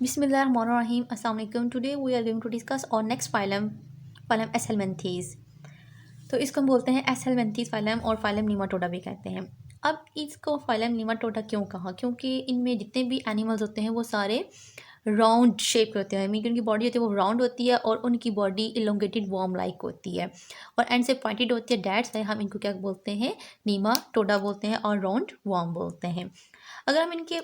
Bismillahirrahmanirrahim. Assalamu alaikum. Today we are going to discuss our next phylum, phylum Aschelminthes. तो इसको हम बोलते हैं एसहेलमिंथीज फाइलम और फाइलम नीमाटोडा भी कहते हैं। अब इसको फाइलम नीमाटोडा क्यों कहा? क्योंकि इनमें जितने भी एनिमल्स होते हैं वो सारे राउंड शेप के होते हैं। मीन उनकी बॉडी होती है वो राउंड होती है और उनकी बॉडी इलोंगेटेड वॉर्म लाइक होती है और एंड से पॉइंटेड होती है। डैट्स है हम इनको क्या बोलते हैं? नीमाटोडा बोलते हैं और राउंड वॉर्म बोलते हैं। अगर हम इनके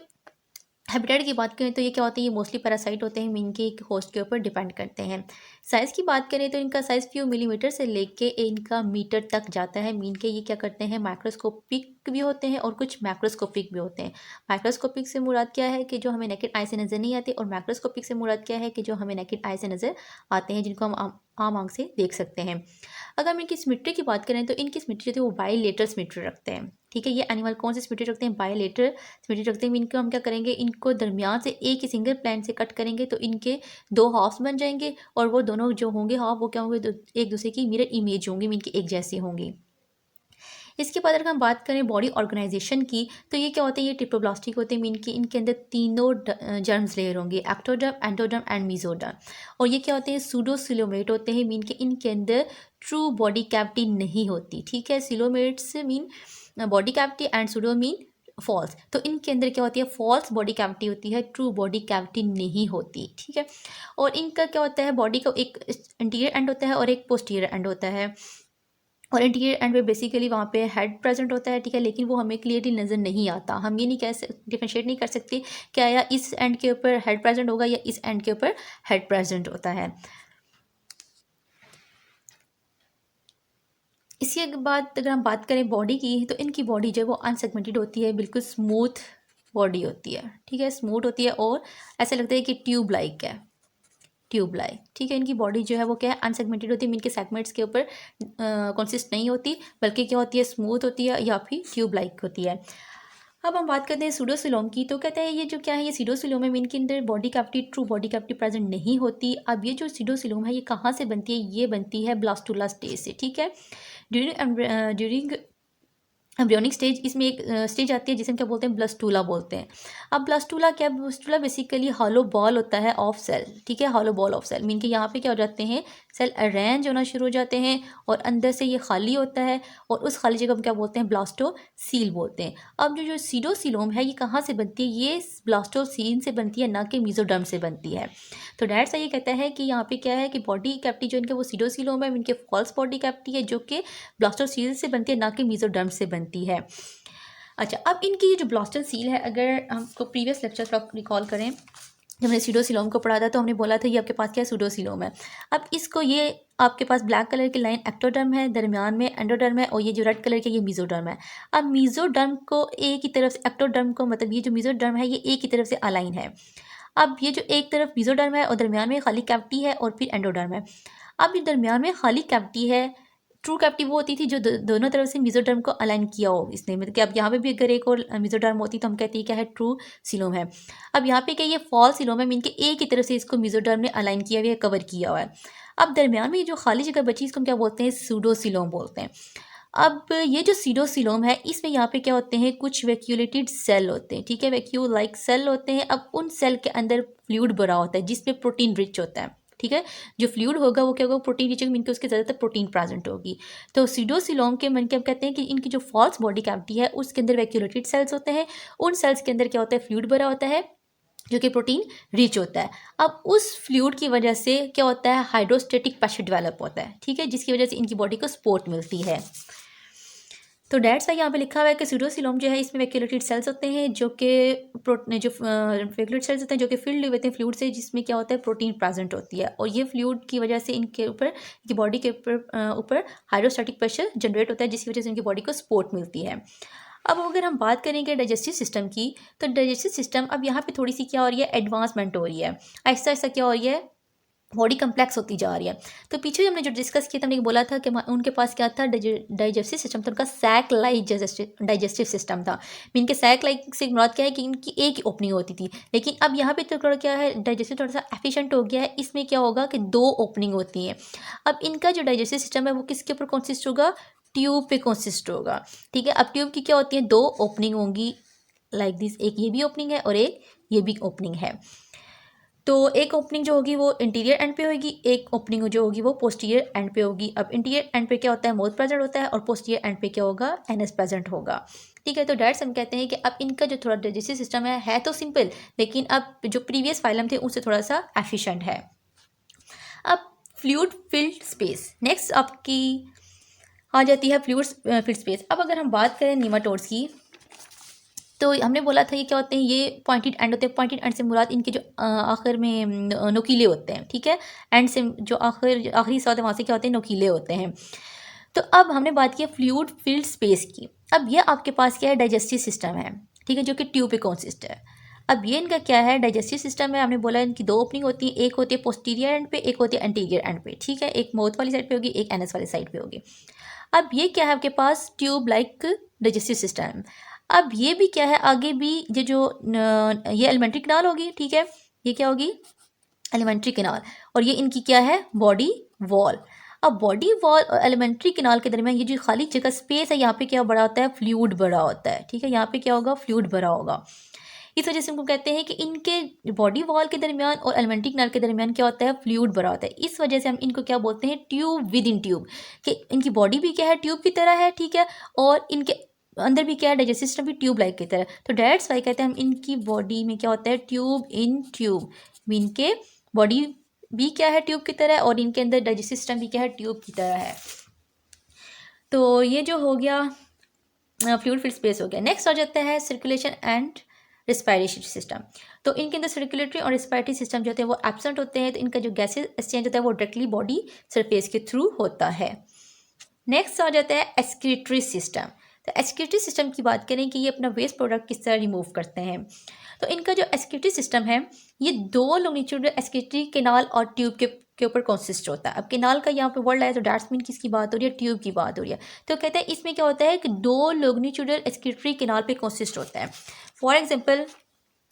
हैबिटेट की बात करें तो ये क्या होते हैं? ये मोस्टली पैरासाइट होते हैं, मीन के एक होस्ट के ऊपर डिपेंड करते हैं। साइज़ की बात करें तो इनका साइज़ फ्यू मिलीमीटर से लेके इनका मीटर तक जाता है। मीन के ये क्या करते हैं? माइक्रोस्कोपिक भी होते हैं और कुछ मैक्रोस्कोपिक भी होते हैं। माइक्रोस्कोपिक से मुराद क्या है कि जो हमें नेकेड आई से नज़र नहीं आते, और मैक्रोस्कोपिक से मुराद क्या है कि जो हमें नेकेड आई से नज़र आते हैं, जिनको हम आम आंख से देख सकते हैं। अगर हम इनकी सिमेट्री की बात करें तो इनकी सिमेट्री जो है वो बायलेटरल सिमेट्री रखते हैं। ठीक है, ये एनिमल कौन सी सिमेट्री रखते हैं? बायलेटरल सिमेट्री रखते हैं। इनको हम क्या करेंगे? इनको दरमियान से एक ही सिंगल प्लेन से कट करेंगे तो इनके दो हाफ्स बन जाएंगे और वो दोनों जो होंगे हाफ वो क्या होंगे? एक दूसरे की मिरर इमेज होंगी, इनकी एक जैसी होंगी। इसके बाद अगर हम बात करें बॉडी ऑर्गेनाइजेशन की तो ये क्या होते हैं? ये ट्रिप्लोब्लास्टिक होते हैं। मीन की इनके अंदर तीनों जर्म्स लेयर होंगे, एक्टोडर्म, एंडोडर्म एंड मीजोडर्म। और ये क्या होते हैं? सूडोसिलोमेट होते हैं। मीन के इनके अंदर ट्रू बॉडी कैविटी नहीं होती। ठीक है, coelomates mean body cavity and pseudo mean false. तो इनके अंदर क्या होती है? फॉल्स बॉडी कैविटी होती है, ट्रू बॉडी कैविटी नहीं होती। ठीक है, और इनका क्या होता है? बॉडी का एक इंटीरियर एंड होता है और एक पोस्टीरियर एंड होता है। और इंटीरियर एंड पे बेसिकली वहाँ पे हेड प्रेजेंट होता है। ठीक है, लेकिन वो हमें क्लियरली नज़र नहीं आता। हम ये नहीं डिफरेंशिएट नहीं कर सकते क्या या इस एंड के ऊपर हेड प्रेजेंट होगा या इस एंड के ऊपर हेड प्रेजेंट होता है। इसी के बाद अगर हम बात करें बॉडी की तो इनकी बॉडी जो है वो अनसेगमेंटेड होती है, बिल्कुल स्मूथ बॉडी होती है। ठीक है, स्मूथ होती है और ऐसा लगता है कि ट्यूब लाइक है, ट्यूब लाइक। ठीक है, इनकी बॉडी जो है वो क्या है? अनसेगमेंटेड होती है। इनके सेगमेंट्स के ऊपर कंसिस्ट नहीं होती, बल्कि क्या होती है? स्मूथ होती है या फिर ट्यूब लाइक होती है। अब हम बात करते हैं सूडोसिलोम की। तो कहते हैं ये जो क्या है? ये सीडोसिलोम है। इनके अंदर body cavity, true body cavity present नहीं होती। अब ये जो सीडोसिलोम है ये कहाँ से बनती है? ये बनती है ब्लास्टुला स्टेज से। ठीक है, ड्यूरिंग एम्ब्रियोनिक स्टेज इसमें एक स्टेज आती है जिसे हम क्या बोलते हैं? ब्लास्टुला बोलते हैं। अब ब्लास्टुला क्या? ब्लास्टुला बेसिकली हॉलो बॉल होता है ऑफ सेल। ठीक है, hollow ball of cell mean के यहाँ पे क्या हो जाते हैं? सेल अरेंज होना शुरू हो जाते हैं और अंदर से ये खाली होता है और उस खाली जगह हम क्या बोलते हैं? ब्लास्टोसील बोलते हैं। अब जो सीडोसिलोम है ये कहाँ से बनती है? ये ब्लास्टोसील से बनती है, ना कि मीजोडर्म से बनती है। तो डैट्स ये कहता है कि यहाँ पे क्या है कि बॉडी कैविटी जो इनके वो सीडोसिलोम है, इनके फॉल्स बॉडी कैविटी है जो कि ब्लास्टोसील से बनती है, ना कि मीजोडर्म से बनती है। अच्छा, अब इनकी जो ब्लास्टल सील है, अगर हमको प्रीवियस लेक्चर रिकॉल करें जब हमने सीडोसिलोम को पढ़ा था तो हमने बोला था ये आपके पास क्या है? सूडोसिलोम है। अब इसको ये आपके पास ब्लैक कलर की लाइन एक्टोडर्म है, दरमियान में एंडोडर्म है और ये जो रेड कलर की ये मीजोडर्म है। अब मीजोडर्म को एक ही तरफ से, एक्टोडर्म को मतलब ये जो मीजोडर्म है ये एक ही तरफ से अलाइन है। अब ये जो एक तरफ मीजोडर्म है और दरमियान में खाली कैविटी है और फिर एंडोडर्म है। अब ये दरमियान में खाली कैविटी है, ट्रू कैविटी वो होती थी जो दोनों तरफ से मीजोडर्म को अलाइन किया हो इसने, मतलब कि अब यहाँ पे भी अगर एक और मीजोडर्म होती तो हम कहते हैं क्या है? ट्रू सिलोम है। अब यहाँ पे क्या ये फॉल सिलोम है, मीन के एक ही तरफ से इसको मीजोडर्म ने अलाइन किया हुआ है, कवर किया हुआ है। अब दरमियान में जो खाली जगह बची इसको हम क्या बोलते हैं? सूडोसिलोम बोलते हैं। अब ये जो सीडोसिलोम है इसमें यहाँ पे क्या होते हैं? कुछ वैक्यूलेटेड सेल होते हैं। ठीक है, वैक्यूल लाइक सेल होते हैं। अब उन सेल के अंदर फ्लूइड भरा होता है जिसमें प्रोटीन रिच होता है। ठीक है, जो फ्लूइड होगा वो क्या होगा? प्रोटीन रिच होगा, मीन के उसके ज़्यादातर प्रोटीन प्रेजेंट होगी। तो सीडोसिलोम के मन के हम कहते हैं कि इनकी जो फॉल्स बॉडी कैविटी है उसके अंदर वैक्यूलेटेड सेल्स होते हैं। उन सेल्स के अंदर क्या होता है? फ्लूइड भरा होता है जो कि प्रोटीन रिच होता है। अब उस फ्लूइड की वजह से क्या होता है? हाइड्रोस्टेटिक प्रेशर डेवलप होता है। ठीक है, जिसकी वजह से इनकी बॉडी को सपोर्ट मिलती है। तो डैट्स यहाँ पे लिखा हुआ है कि सूडोसिलोम जो है इसमें वैक्यूलेटेड सेल्स होते हैं जो कि वैक्यूलेटेड सेल्स होते हैं जो कि फिल्ड होते हैं फ्लूइड से, जिसमें क्या होता है? प्रोटीन प्रेजेंट होती है और ये फ्लूइड की वजह से इनके ऊपर, इनकी बॉडी के ऊपर हाइड्रोस्टैटिक प्रेशर जनरेट होता है जिसकी वजह से इनकी बॉडी को सपोर्ट मिलती है। अब अगर हम बात करेंगे डाइजेस्टिव सिस्टम की तो डाइजेस्टिव सिस्टम अब यहाँ पे थोड़ी सी क्या हो रही है? एडवांसमेंट हो रही है, ऐसा ऐसा क्या हो रही है? बॉडी कम्प्लेक्स होती जा रही है। तो पीछे हमने जो डिस्कस किया था, हमने बोला था कि उनके पास क्या था? डाइजेस्टिव सिस्टम था, उनका सैक लाइक डाइजेस्टिव सिस्टम था। मीन के सैक लाइक से मुराद क्या है कि इनकी एक ही ओपनिंग होती थी, लेकिन अब यहाँ पे तो थोड़ा क्या है? डाइजेस्टिव थोड़ा सा एफिशिएंट हो गया है। इसमें क्या होगा कि दो ओपनिंग होती हैं। अब इनका जो डाइजेस्टिव सिस्टम है वो किसके ऊपर कॉन्सिस्ट होगा? ट्यूब पे कॉन्सिस्ट होगा। ठीक है, अब ट्यूब की क्या होती है? दो ओपनिंग होंगी लाइक दिस, एक ये भी ओपनिंग है और एक ये भी ओपनिंग है। तो एक ओपनिंग जो होगी वो इंटीरियर एंड पे होगी, एक ओपनिंग जो होगी वो पोस्टीरियर एंड पे होगी। अब इंटीरियर एंड पे क्या होता है, माउथ प्रेजेंट होता है, और पोस्टीरियर एंड पे क्या होगा, एनएस प्रेजेंट होगा। ठीक है, तो डैट्स हम कहते हैं कि अब इनका जो थोड़ा डाइजेस्टिव सिस्टम है तो सिंपल, लेकिन अब जो प्रीवियस फाइलम थे उससे थोड़ा सा एफिशिएंट है। अब फ्लूइड फिल्ड स्पेस, नेक्स्ट आपकी आ जाती है फ्लूइड फिल्ड स्पेस। अब अगर हम बात करें निमाटोड्स की, तो हमने बोला था ये क्या होते हैं, ये पॉइंटेड एंड होते हैं। पॉइंटेड एंड से मुराद इनके जो आखिर में नोकीले होते हैं। ठीक है, एंड से जो आखिरी हिस्सा होता है वहाँ से क्या होते हैं, नोकीले होते हैं। तो अब हमने बात की फ्लूइड फिल्ड स्पेस की। अब ये आपके पास क्या है, डाइजेस्टिव सिस्टम है। ठीक है, जो कि ट्यूब पे कंसिस्ट है। अब ये इनका क्या है, डाइजेस्टिव सिस्टम है। हमने बोला इनकी दो ओपनिंग होती है, एक होती है पोस्टीरियर एंड पे, एक होती है एंटीरियर एंड पे। ठीक है, एक माउथ वाली साइड पे होगी, एक एनएस वाली साइड पे होगी। अब ये क्या है आपके पास, ट्यूब लाइक डाइजेस्टिव सिस्टम। अब ये भी क्या है, आगे भी ये जो ये एलिमेंट्री कैनाल होगी। ठीक है, ये क्या होगी, एलिमेंट्री कैनाल, और ये इनकी क्या है, बॉडी वॉल। अब बॉडी वॉल और एलिमेंट्री कैनाल के दरमियान ये जो खाली जगह स्पेस है, यहाँ पे क्या बड़ा होता है, फ्लूइड बड़ा होता है। ठीक है, यहाँ पे क्या होगा, फ्लूइड भरा होगा। इस वजह से हमको कहते हैं कि इनके बॉडी वॉल के दरमियान और एलिमेंट्री कैनाल के दरमियान क्या होता है, फ्लूइड भरा होता है। इस वजह से हम इनको क्या बोलते हैं, ट्यूब विद इन ट्यूब, कि इनकी बॉडी भी क्या है, ट्यूब की तरह है। ठीक है, और इनके अंदर भी क्या है, डाइजेस्टिव सिस्टम भी ट्यूब लाइक की तरह। तो डेट्स वाई कहते हैं हम इनकी बॉडी में क्या होता है, ट्यूब इन ट्यूब। इनके बॉडी भी क्या है, ट्यूब की तरह, और इनके अंदर डाइजेस्टिव सिस्टम भी क्या है, ट्यूब की तरह है। तो ये जो हो गया फ्लूइड फिल्ड स्पेस हो गया। नेक्स्ट आ जाता है सर्कुलेशन एंड रिस्पायरेशन सिस्टम। तो इनके अंदर सर्कुलेटरी और रिस्पायरेटरी सिस्टम जो होते हैं वो एब्सेंट होते हैं। तो इनका जो गैसेज एक्सचेंज होता है वो डायरेक्टली बॉडी सरफेस के थ्रू होता है। नेक्स्ट आ जाता है एक्सक्रीटरी सिस्टम। तो एक्सक्रीटरी सिस्टम की बात करें कि ये अपना वेस्ट प्रोडक्ट किस तरह रिमूव करते हैं। तो इनका जो एक्सक्रीटरी सिस्टम है ये दो लॉन्गिट्यूडल एक्सक्रीटरी कैनाल और ट्यूब के ऊपर कंसिस्ट होता है। अब कैनाल का यहाँ पे वर्ड आया तो डैट्स मीन किसकी बात हो रही है, ट्यूब की बात हो रही है। तो कहते हैं इसमें क्या होता है कि दो लॉन्गिट्यूडल एक्सक्रीटरी कैनाल पे कंसिस्ट होता है। फॉर एग्जाम्पल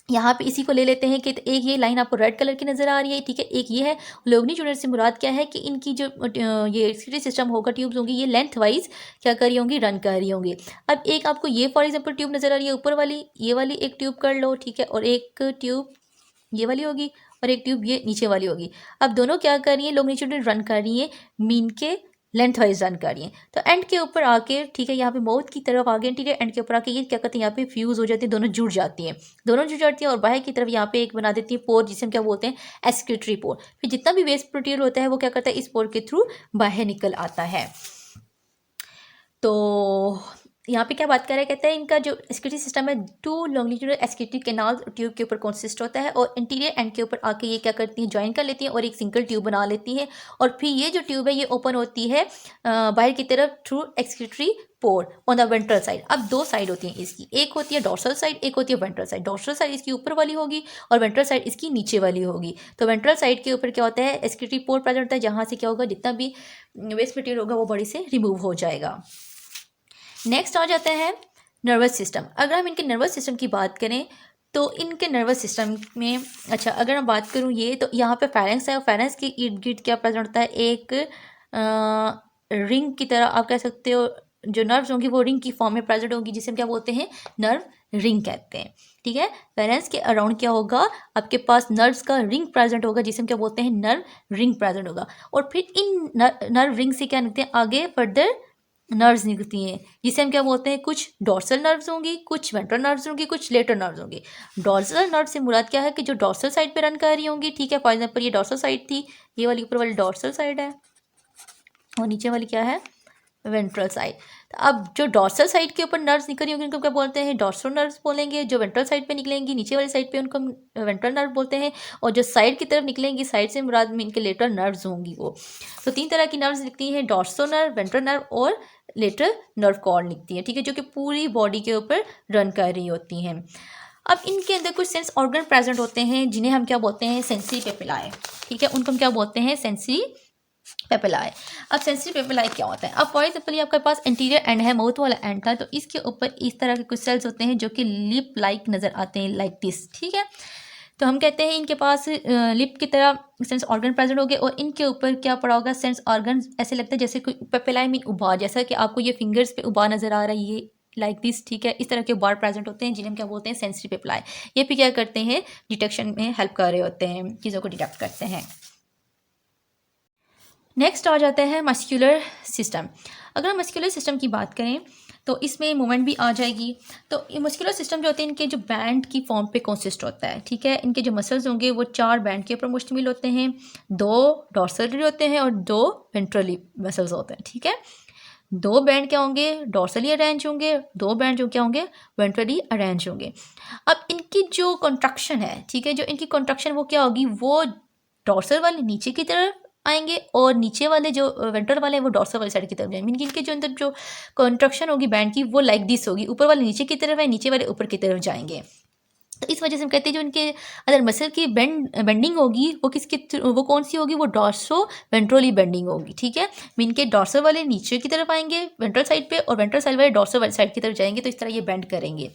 यहाँ पे इसी को ले लेते हैं कि एक ये लाइन आपको रेड कलर की नज़र आ रही है। ठीक है, एक ये है। लॉन्गिट्यूडल से मुराद क्या है कि इनकी जो ये एक्सक्रीटरी सिस्टम होगा, ट्यूब्स होंगी, ये लेंथ वाइज क्या कर रही होंगी, रन कर रही होंगी। अब एक आपको ये फॉर एग्जांपल ट्यूब नज़र आ रही है ऊपर वाली, ये वाली एक ट्यूब कर लो। ठीक है, और एक ट्यूब ये वाली होगी और एक ट्यूब ये नीचे वाली होगी। अब दोनों क्या कर रही है, लॉन्गिट्यूडल रन कर रही है, मीन के लेंथ वाइज रन कर रही है। तो एंड के ऊपर आके, ठीक है, यहाँ पे माउथ की तरफ आगे इंटीरियर एंड के ऊपर आके ये क्या करते हैं, यहाँ पे फ्यूज हो जाती है, दोनों जुड़ जाती हैं। दोनों जुड़ जाती हैं और बाहर की तरफ यहाँ पे एक बना देती है पोर, जिसे हम क्या बोलते हैं, एक्सक्रीटरी पोर। फिर जितना भी वेस्ट मटेरियल होता है वो क्या करता है, इस पोर के थ्रू बाहर निकल आता है। तो यहाँ पे क्या बात कर रहे हैं, कहते हैं इनका जो एक्सक्रीटरी सिस्टम है two longitudinal excretory canal tube के ऊपर कंसिस्ट होता है, और इंटीरियर एंड के ऊपर आके ये क्या करती हैं, ज्वाइन कर लेती हैं और एक सिंगल ट्यूब बना लेती हैं। और फिर ये जो ट्यूब है ये ओपन होती है बाहर की तरफ through excretory pour on the ventral side. अब दो साइड होती हैं इसकी, एक होती है डोर्सल साइड, एक होती है वेंट्रल साइड। डोर्सल साइड इसकी ऊपर वाली होगी और वेंट्रल साइड इसकी नीचे वाली होगी। तो वेंट्रल साइड के ऊपर क्या होता है, एक्सक्रीटरी पोर प्रेजेंट होता है, जहाँ से क्या होगा, जितना भी वेस्ट मटेरियल होगा वो बॉडी से रिमूव हो जाएगा। नेक्स्ट आ जाता है नर्वस सिस्टम। अगर हम इनके नर्वस सिस्टम की बात करें तो इनके नर्वस सिस्टम में, अच्छा अगर मैं बात करूँ ये, तो यहाँ पे फेरेंक्स है और फेरेंक्स के इर्द गिर्द क्या प्रेजेंट होता है, एक रिंग की तरह आप कह सकते हो। जो नर्व्स होंगी वो रिंग की फॉर्म में प्रेजेंट होंगी, जिसे हम क्या बोलते हैं, नर्व रिंग कहते हैं। ठीक है, फेरेंक्स के अराउंड क्या होगा, आपके पास नर्व्स का रिंग प्रेजेंट होगा, जिसे हम क्या बोलते हैं, नर्व रिंग प्रेजेंट होगा। और फिर इन नर्व रिंग से क्या निकलते हैं, आगे फर्दर नर्व्स निकलती हैं, जिसे हम क्या बोलते हैं, कुछ डॉर्सल नर्व्स होंगी, कुछ वेंट्रल नर्व्स होंगी, कुछ लेटर नर्व्स होंगी। डॉर्सल नर्व से मुराद क्या है कि जो डॉर्सल साइड पे रन कर रही होंगी। ठीक है, फॉर एग्जांपल ये डॉर्सल साइड थी, ये वाली ऊपर वाली डॉर्सल साइड है और नीचे वाली क्या है, वेंट्रल साइड। तो अब जो डॉर्सल साइड के ऊपर नर्व्स निकल रही होंगी उनको क्या बोलते हैं, डॉर्सल नर्व्स बोलेंगे। जो वेंट्रल साइड पे निकलेंगी नीचे वाली साइड पे उनको वेंट्रल नर्व बोलते हैं। और जो साइड की तरफ निकलेंगी, साइड से मुराद में इनके लेटर नर्व्स होंगी वो। तो तीन तरह की नर्व्स निकलती हैं, डॉर्सल नर्व, वेंट्रल नर्व और लेटर नर्व कॉर्ड निकलती है। ठीक है, जो कि पूरी बॉडी के ऊपर रन कर रही होती हैं। अब इनके अंदर कुछ सेंस ऑर्गन प्रेजेंट होते हैं, जिन्हें हम क्या बोलते हैं, सेंसरी पेपिलाए। ठीक है, उनको हम क्या बोलते हैं, सेंसरी पेपिलाए। अब सेंसरी पेपिलाए क्या होता है, अब फॉर एग्जाम्पल ये आपके पास इंटीरियर एंड है, माउथ वाला एंड था, तो इसके ऊपर इस तरह के कुछ सेल्स होते हैं जो कि लिप लाइक नज़र आते हैं, लाइक दिस। ठीक है, तो हम कहते हैं इनके पास लिप की तरह सेंस ऑर्गन प्रेजेंट हो गए और इनके ऊपर क्या पड़ा होगा, सेंस ऑर्गन। ऐसे लगता है जैसे कोई पेपिलाए मीन उबार, जैसा कि आपको ये फिंगर्स पे उबार नज़र आ रहा है, लाइक दिस, ठीक है। इस तरह के बार प्रेजेंट होते हैं जिन्हें हम क्या बोलते हैं, सेंसिटिव पेप्लाई। ये भी क्या करते हैं, डिटेक्शन में हेल्प कर रहे होते हैं, चीज़ों को डिटेक्ट करते हैं। नेक्स्ट आ जाता है मस्कुलर सिस्टम। अगर हम मस्कुलर सिस्टम की बात करें तो इसमें मूवमेंट भी आ जाएगी। तो ये मस्कुलर सिस्टम जो होते हैं इनके जो बैंड की फॉर्म पे कंसिस्ट होता है, ठीक है। इनके जो मसल्स होंगे वो 4 बैंड के ऊपर मुश्तमिल होते हैं, 2 डॉर्सली होते हैं और 2 वेंट्रली मसल्स होते हैं, ठीक है। 2 बैंड क्या होंगे, डॉर्सली अरेंज होंगे, 2 बैंड जो क्या होंगे, वेंट्रली अरेंज होंगे। अब इनकी जो कॉन्ट्रैक्शन है, ठीक है, जो इनकी कॉन्ट्रैक्शन वो क्या होगी, वो डॉर्सल वाले नीचे की तरफ आएंगे और नीचे वाले जो वेंट्रल वाले हैं वो डॉर्सल वाली साइड की तरफ जाएंगे। इनके जो अंदर जो कॉन्ट्रैक्शन होगी बैंड की वो लाइक दिस होगी, ऊपर वाले नीचे की तरफ है, नीचे वाले ऊपर की तरफ जाएंगे। तो इस वजह से हम कहते हैं जो इनके अंदर मसल की बेंडिंग होगी वो वो कौन सी होगी, वो डॉर्सो वेंट्रली बेंडिंग होगी, ठीक है। मीन के डॉर्सल वाले नीचे की तरफ आएंगे वेंट्रल साइड पे और वेंट्रल साइड वाले डॉर्सल वाली साइड की तरफ जाएंगे, तो इस तरह ये बेंड करेंगे।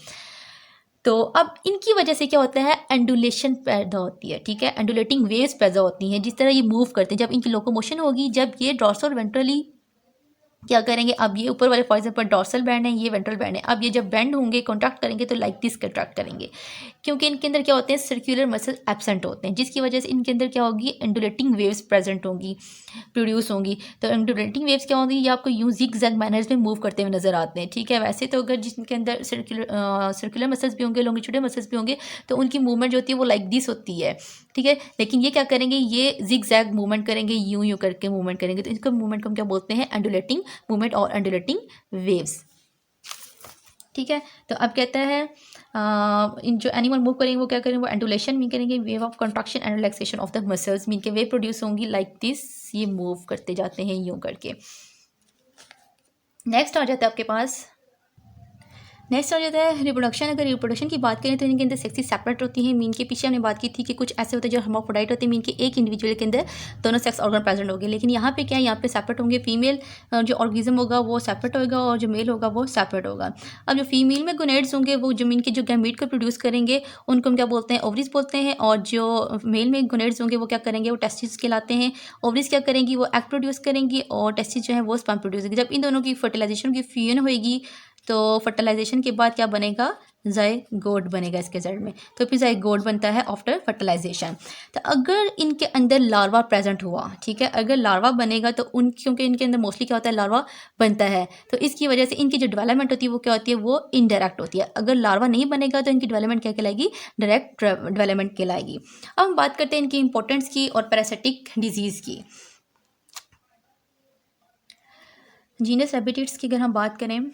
तो अब इनकी वजह से क्या होता है, एंडुलेशन पैदा होती है, ठीक है। एंडुलेटिंग वेव्स पैदा होती हैं जिस तरह ये मूव करते हैं। जब इनकी लोकोमोशन होगी, जब ये डॉर्सल वेंट्रली क्या करेंगे, अब ये ऊपर वाले फॉर एग्जाम्पल डॉर्सल बैंड है, ये वेंट्रल बैंड है, अब ये जब बेंड होंगे कॉन्ट्रैक्ट करेंगे तो लाइक दिस कॉन्ट्रैक्ट करेंगे, क्योंकि इनके अंदर क्या होते हैं, सर्कुलर मसल एब्सेंट होते हैं, जिसकी वजह से इनके अंदर क्या होगी, एंडुलेटिंग वेव्स प्रेजेंट होंगी, प्रोड्यूस होंगी। तो एंडुलेटिंग वेव्स क्या होंगी, ये आपको यूं जिग जैग मैनर्स में मूव करते हुए नजर आते हैं, ठीक है। वैसे तो अगर जिनके अंदर सर्कुलर मसल्स भी होंगे, लॉन्गिट्यूडल मसल्स भी होंगे, तो उनकी मूवमेंट जो होती है वो लाइक दिस होती है, ठीक है। लेकिन ये क्या करेंगे, ये जिग जैग मूवमेंट करेंगे, यूं यूं करके मूवमेंट करेंगे, तो इसको मूवमेंट को हम क्या बोलते हैं, एंडुलेटिंग मूवमेंट और एंडुलेटिंग वेव्स, ठीक है। तो अब कहता है इन जो एनिमल मूव करेंगे वो क्या करेंगे, वो एंडुलेशन मीन करेंगे, wave of contraction and relaxation of the muscles, mean के वेव प्रोड्यूस होंगी लाइक दिस, ये मूव करते जाते हैं यूं करके। नेक्स्ट आ जाता है आपके पास, नेक्स्ट आ जाता है रिप्रोडक्शन। अगर रिप्रोडक्शन की बात करें तो इनके अंदर सेक्सी सेपरेट होती हैं। मीन के पीछे हमने बात की थी कि कुछ ऐसे होते हैं जो हर्माफ्रोडाइट होते हैं, मीन के एक इंडिविजुअल के अंदर दोनों सेक्स ऑर्गन प्रेजेंट होंगे। लेकिन यहाँ पे क्या है, यहाँ पे सेपरेट होंगे। फीमेल जो ऑर्गेनिज्म होगा वो सेपरेट होगा और जो मेल होगा वो सेपरेट होगा। अब जो फीमेल में गोनेड्स होंगे वो जो मीन के जो गैमीट को प्रोड्यूस करेंगे उनको हम क्या बोलते हैं, ओवरीज बोलते हैं। और जो मेल में गोनेड्स होंगे वो क्या करेंगे, वो टेस्टिस कहलाते हैं। ओवरीज क्या करेंगी, वो एग प्रोड्यूस करेंगी और टेस्टिस जो है वो स्पर्म प्रोड्यूस करेंगी। जब इन दोनों की फर्टिलाइजेशन की फ्यूजन होएगी तो फर्टिलाइजेशन के बाद क्या बनेगा, जाइगोट बनेगा इसके जड़ में। तो फिर जाइगोट बनता है आफ्टर फर्टिलाइजेशन। तो अगर इनके अंदर लार्वा प्रेजेंट हुआ, ठीक है, अगर लार्वा बनेगा तो क्योंकि इनके अंदर मोस्टली क्या होता है, लार्वा बनता है, तो इसकी वजह से इनकी जो डेवलपमेंट होती है वो क्या होती है, वो इनडायरेक्ट होती है। अगर लार्वा नहीं बनेगा तो इनकी डेवलपमेंट क्या कहलाएगी, डायरेक्ट डेवलपमेंट कहलाएगी। अब हम बात करते हैं इनकी इंपॉर्टेंस की और पैरासिटिक डिजीज़ की। जीनस रैबिटिड्स की अगर हम बात करें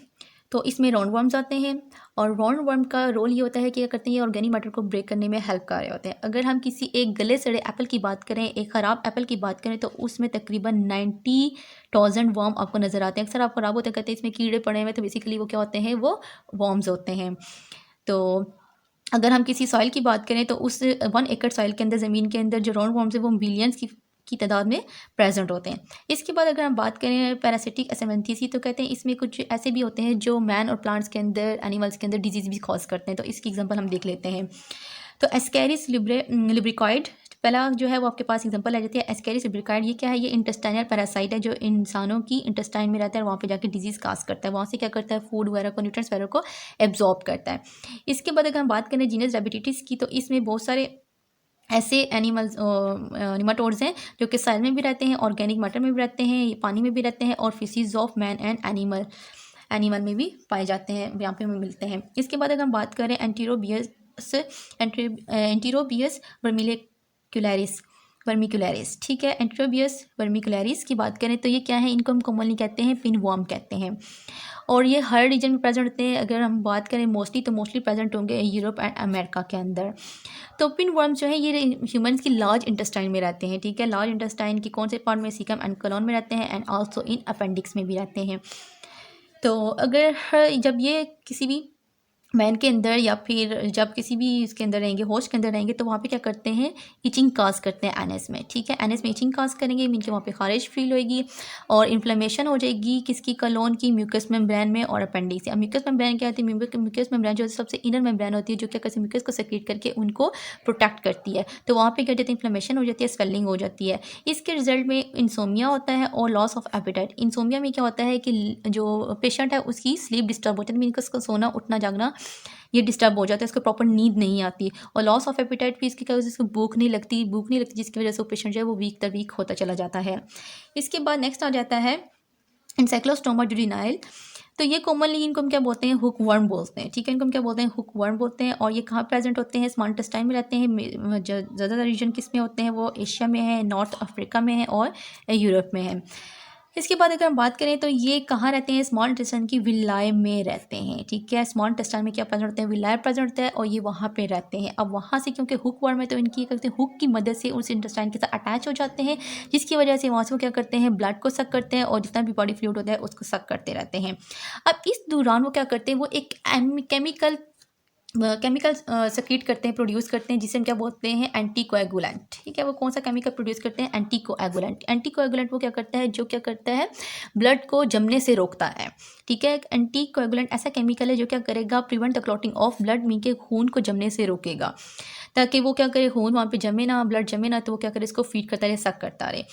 तो इसमें राउंड वर्म्स आते हैं और राउंड वर्म का रोल ये होता है कि क्या करते हैं, ये ऑर्गेनिक मैटर को ब्रेक करने में हेल्प कर रहे होते हैं। अगर हम किसी एक गले सड़े एप्पल की बात करें, एक ख़राब एप्पल की बात करें, तो उसमें तकरीबन 90,000 वर्म आपको नज़र आते हैं। अक्सर आप ख़राब होते हैं, कहते हैं इसमें कीड़े पड़े हुए, तो बेसिकली वो क्या होते हैं, वो वर्म्स होते हैं। तो अगर हम किसी सॉइल की बात करें तो उस 1 एकड़ सॉइल के अंदर, ज़मीन के अंदर जो राउंड वर्म्स है वो मिलियंस की तादाद में प्रेजेंट होते हैं। इसके बाद अगर हम बात करें पैरासिटिक एसेमेंथिसी, तो कहते हैं इसमें कुछ ऐसे भी होते हैं जो मैन और प्लांट्स के अंदर, एनिमल्स के अंदर डिजीज़ भी कॉज करते हैं। तो इसकी एग्जांपल हम देख लेते हैं। तो एस्केरिस लिब्रिकॉइड पहला जो है वो आपके पास एग्जांपल आ जाती है। एस्केरिस लिब्रिकॉइड ये क्या है, ये इंटेस्टाइनल पैरासाइट है जो इंसानों की इंटेस्टाइन में रहता है और वहाँ पे जाके डिजीज़ काज करता है। वहाँ से क्या करता है, फूड वगैरह को, न्यूट्रिएंट्स वगैरह को एब्जॉर्ब करता है। इसके बाद अगर हम बात करें जीनस रैबिटिड्स की, तो इसमें बहुत सारे ऐसे एनिमल्स निमाटोड्स हैं जो कि सॉइल में भी रहते हैं, ऑर्गेनिक मैटर में भी रहते हैं, पानी में भी रहते हैं और fishes of man and animal में भी पाए जाते हैं, यहाँ पे हमें मिलते हैं। इसके बाद अगर हम बात करें एंटीरोबियस वर्मिकुलरिस, ठीक है, एंटीरोबियस वर्मिकुलरिस की बात करें तो ये क्या है, इनको हम कॉमनली कहते हैं पिन वर्म कहते हैं और ये हर रीजन में प्रेजेंट होते हैं। अगर हम बात करें मोस्टली प्रेजेंट होंगे यूरोप एंड अमेरिका के अंदर। तो पिन वर्म्स जो है ये ह्यूमंस की लार्ज इंटेस्टाइन में रहते हैं, ठीक है। लार्ज इंटेस्टाइन की कौन से पार्ट में, सीकम एंड कोलन में रहते हैं एंड आल्सो इन अपेंडिक्स में भी रहते हैं। तो अगर जब ये किसी भी मैन के अंदर या फिर जब किसी भी इसके अंदर रहेंगे, होस्ट के अंदर रहेंगे, तो वहाँ पे क्या करते हैं, इचिंग काज करते हैं एनएस में, ठीक है। एनएस में इचिंग काज करेंगे, मीन के वहाँ पे खारिश फील होएगी और इन्फ्लेमेशन हो जाएगी किसकी, कलोन की, म्यूकस मेम्ब्रेन में और अपेंडिक्स। अब म्यूकस मेम्ब्रेन क्या होती है, म्यूकस मेम्ब्रेन जो सबसे इनर मेम्ब्रेन होती है, जो क्या करती है, म्यूकस को सेक्रेट करके उनको प्रोटेक्ट करती है। तो वहाँ पे क्या होती है, इन्फ्लेमेशन हो जाती है, स्वेलिंग हो जाती है। इसके रिजल्ट में इंसोमिया होता है और लॉस ऑफ एपेटाइट। इंसोमिया में क्या होता है कि जो पेशेंट है उसकी स्लीप डिस्टर्ब होती है, मीन उसका सोना उठना जागना ये डिस्टर्ब हो जाता है, उसको प्रॉपर नींद नहीं आती। और लॉस ऑफ एपेटाइट भी इसकी क्या वजह से, भूख नहीं लगती, जिसकी वजह से वो पेशेंट जो है वो वीक होता चला जाता है। इसके बाद नेक्स्ट आ जाता है एंसाइक्लोस्टोमा ड्यूडेनाइल। तो ये कॉमनली इनको हम क्या बोलते हैं, हुक वर्म बोलते हैं, ठीक है। इनको हम क्या बोलते हैं, हुक वर्म बोलते हैं। और ये कहाँ प्रेजेंट होते हैं, स्मॉल इंटेस्टाइन में रहते हैं। ज़्यादातर रीजन किस में होते हैं, वो एशिया में है, नॉर्थ अफ्रीका में है और यूरोप में है। इसके बाद अगर हम बात करें तो ये कहाँ रहते हैं, स्मॉल इंटेस्टाइन की विलाई में रहते हैं, ठीक है। स्मॉल इंटेस्टाइन में क्या प्रेजेंट होते हैं, विलाई प्रेजेंट होता है और ये वहाँ पे रहते हैं। अब वहाँ से क्योंकि हुक वर्म है तो इनकी करते हैं, हुक की मदद से उस इंटेस्टाइन के साथ अटैच हो जाते हैं, जिसकी वजह से वहाँ से वो क्या करते हैं, ब्लड को सक करते हैं और जितना भी बॉडी फ्लूइड होता है उसको सक करते रहते हैं। अब इस दौरान वो क्या करते हैं, वो एक केमिकल सेक्रेट करते हैं, प्रोड्यूस करते हैं, जिसे हम क्या बोलते हैं, एंटी कोएगुलेंट, ठीक है। वो कौन सा केमिकल प्रोड्यूस करते हैं, एंटी कोएगुलेंट। एंटी कोएगुलेंट वो क्या करता है, जो क्या करता है, ब्लड को जमने से रोकता है, ठीक है। एंटी कोएगुलेंट ऐसा केमिकल है जो क्या करेगा, prevent the clotting of blood, mean के खून को जमने से रोकेगा, ताकि वो क्या करे, खून वहाँ पे जमे ना, ब्लड जमे ना, तो वो क्या करे, इसको फीड करता रहे, सक करता रहे।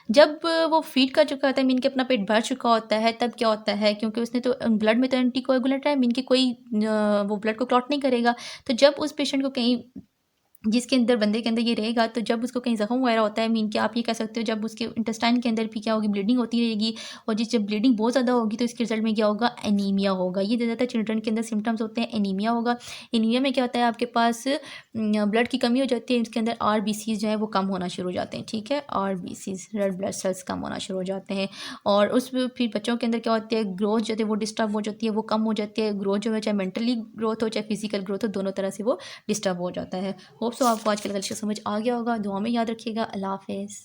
जब वो फीड कर चुका होता है, मीन के अपना पेट भर चुका होता है, तब क्या होता है, क्योंकि उसने तो ब्लड में तो एंटी कोएगुलेंट है, मीन के कोई वो ब्लड को क्लॉट नहीं करेगा। तो जब उस पेशेंट को कहीं, जिसके अंदर, बंदे के अंदर ये रहेगा, तो जब उसको कहीं जख्म वगैरह होता है, मीन कि आप ये कह सकते हो जब उसके इंटेस्टाइन के अंदर भी क्या होगी, ब्लीडिंग होती रहेगी। और जब ब्लीडिंग बहुत ज़्यादा होगी तो इसके रिजल्ट में क्या होगा, एनीमिया होगा। ये ज़्यादातर चिल्ड्रन के अंदर सिम्टम्स होते हैं, एनीमिया होगा। एनीमिया में क्या होता है, आपके पास ब्लड की कमी हो जाती है, इसके अंदर RBCs जो है वो कम होना शुरू हो जाते हैं, ठीक है। RBCs, रेड ब्लड सेल्स कम होना शुरू हो जाते हैं। और उस फिर बच्चों के अंदर क्या होती है, ग्रोथ जो है वो डिस्टर्ब हो जाती है, वो कम हो जाती है। ग्रोथ जो है, चाहे मेंटली ग्रोथ हो चाहे फिजिकल ग्रोथ हो, दोनों तरह से वो डिस्टर्ब हो जाता है। होप सो आपको आज का लेक्चर समझ आ गया होगा। दुआ में याद रखिएगा। अल्लाह हाफिज़।